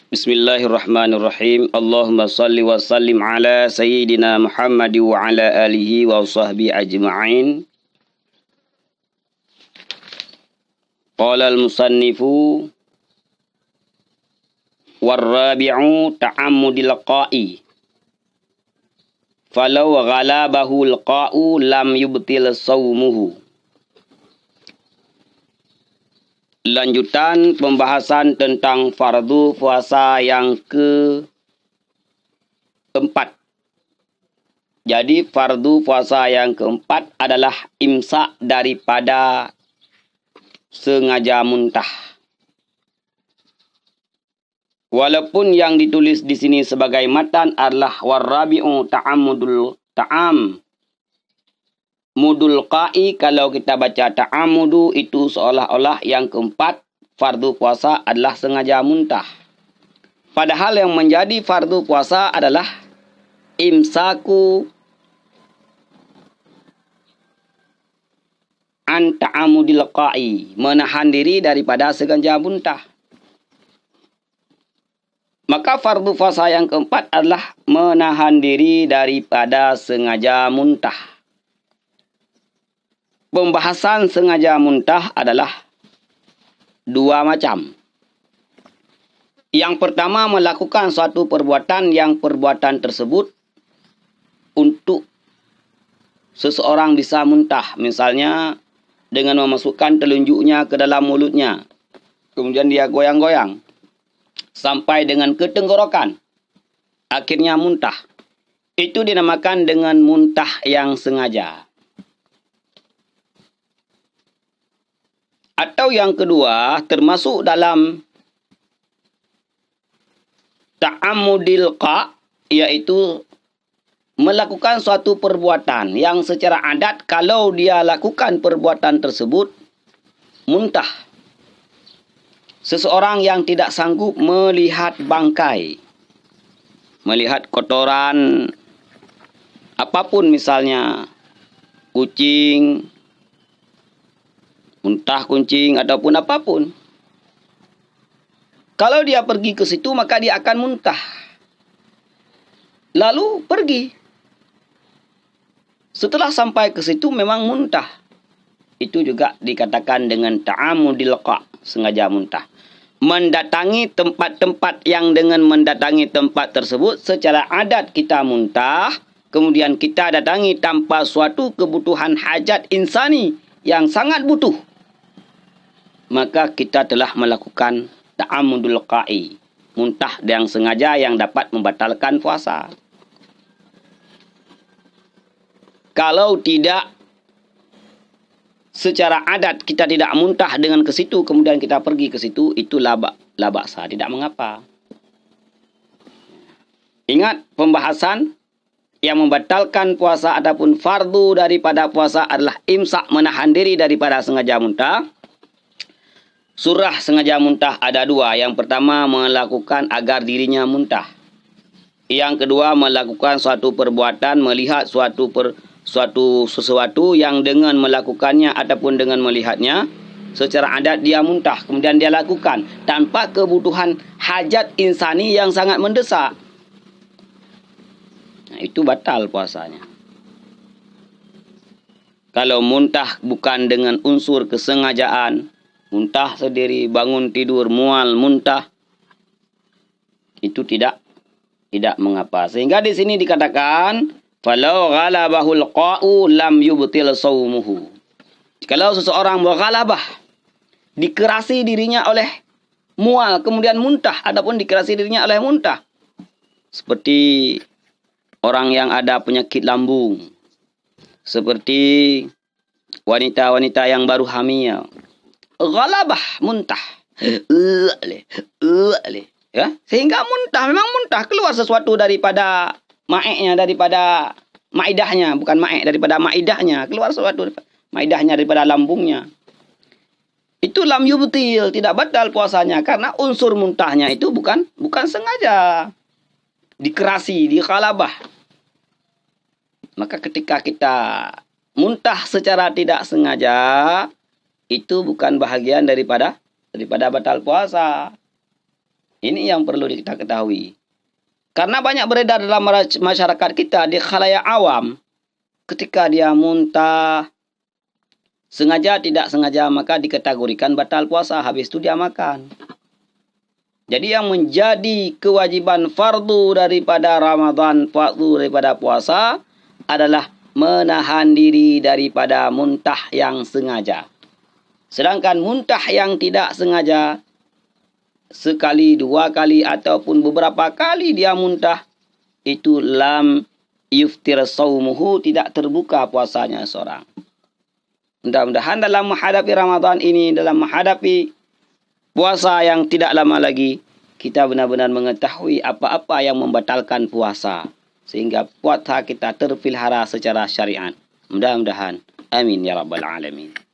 Bismillahirrahmanirrahim. Allahumma salli wa sallim ala sayyidina Muhammad wa ala alihi wa sahbihi ajma'in. Qala al-musannifu warrabi'u ta'ammudil qa'i. Falau ghalabahu al-qa'u lam yubtil sawmuhu. Lanjutan pembahasan tentang fardu puasa yang keempat. Jadi fardu puasa yang keempat adalah imsak daripada sengaja muntah. Walaupun yang ditulis di sini sebagai matan adalah warabi'u mudul qa'i, kalau kita baca ta'amudu itu seolah-olah yang keempat fardu puasa adalah sengaja muntah. Padahal yang menjadi fardu puasa adalah imsaku an ta'amudil qa'i, menahan diri daripada sengaja muntah. Maka fardu puasa yang keempat adalah menahan diri daripada sengaja muntah. Pembahasan sengaja muntah adalah dua macam. Yang pertama, melakukan suatu perbuatan yang perbuatan tersebut untuk seseorang bisa muntah. Misalnya dengan memasukkan telunjuknya ke dalam mulutnya. Kemudian dia goyang-goyang sampai dengan ke tenggorokan. Akhirnya muntah. Itu dinamakan dengan muntah yang sengaja. Atau yang kedua, termasuk dalam ta'ammudil qa', yaitu melakukan suatu perbuatan yang secara adat kalau dia lakukan perbuatan tersebut muntah. Seseorang yang tidak sanggup melihat bangkai, melihat kotoran apapun, misalnya kucing, muntah kucing ataupun apapun. Kalau dia pergi ke situ maka dia akan muntah. Lalu pergi. Setelah sampai ke situ memang muntah. Itu juga dikatakan dengan ta'amudil qa', sengaja muntah. Mendatangi tempat-tempat yang dengan mendatangi tempat tersebut secara adat kita muntah, kemudian kita datangi tanpa suatu kebutuhan hajat insani yang sangat butuh, maka kita telah melakukan ta'ammudul qa'i, muntah yang sengaja yang dapat membatalkan puasa. Kalau tidak, secara adat kita tidak muntah dengan ke situ, kemudian kita pergi ke situ, itu labaksa, tidak mengapa. Ingat, pembahasan yang membatalkan puasa ataupun fardu daripada puasa adalah imsak, menahan diri daripada sengaja muntah. Surah sengaja muntah ada dua. Yang pertama, melakukan agar dirinya muntah. Yang kedua, melakukan suatu perbuatan, melihat sesuatu yang dengan melakukannya ataupun dengan melihatnya secara adat dia muntah, kemudian dia lakukan tanpa kebutuhan hajat insani yang sangat mendesak. Nah, itu batal puasanya. Kalau muntah bukan dengan unsur kesengajaan, muntah sendiri, bangun tidur, mual, muntah, itu tidak mengapa. Sehingga di sini dikatakan, falau ghalabahul qa'u lam yubtil sawmuhu. Kalau seseorang mughalabah, dikerasi dirinya oleh mual, kemudian muntah, adapun dikerasi dirinya oleh muntah, seperti orang yang ada penyakit lambung, seperti wanita-wanita yang baru hamil, ghalabah, muntah, ya, sehingga muntah, memang muntah, keluar sesuatu daripada ma'iknya, daripada maidahnya, bukan ma'ik, daripada maidahnya, keluar sesuatu maidahnya, daripada lambungnya. Itu lam yubtil, tidak batal puasanya, karena unsur muntahnya itu bukan sengaja, dikerasi, dikhalabah. Maka ketika kita muntah secara tidak sengaja, itu bukan bahagian daripada batal puasa. Ini yang perlu kita ketahui. Karena banyak beredar dalam masyarakat kita di khalayak awam, ketika dia muntah, sengaja tidak sengaja, maka dikategorikan batal puasa, habis itu dia makan. Jadi yang menjadi kewajiban fardu daripada Ramadan, fardu daripada puasa, adalah menahan diri daripada muntah yang sengaja. Sedangkan muntah yang tidak sengaja, sekali, dua kali, ataupun beberapa kali dia muntah, itu lam yuftir saumuhu, tidak terbuka puasanya seorang. Mudah-mudahan dalam menghadapi Ramadan ini, dalam menghadapi puasa yang tidak lama lagi, kita benar-benar mengetahui apa-apa yang membatalkan puasa, sehingga puasa kita terpelihara secara syariat. Mudah-mudahan. Amin ya rabbal alamin.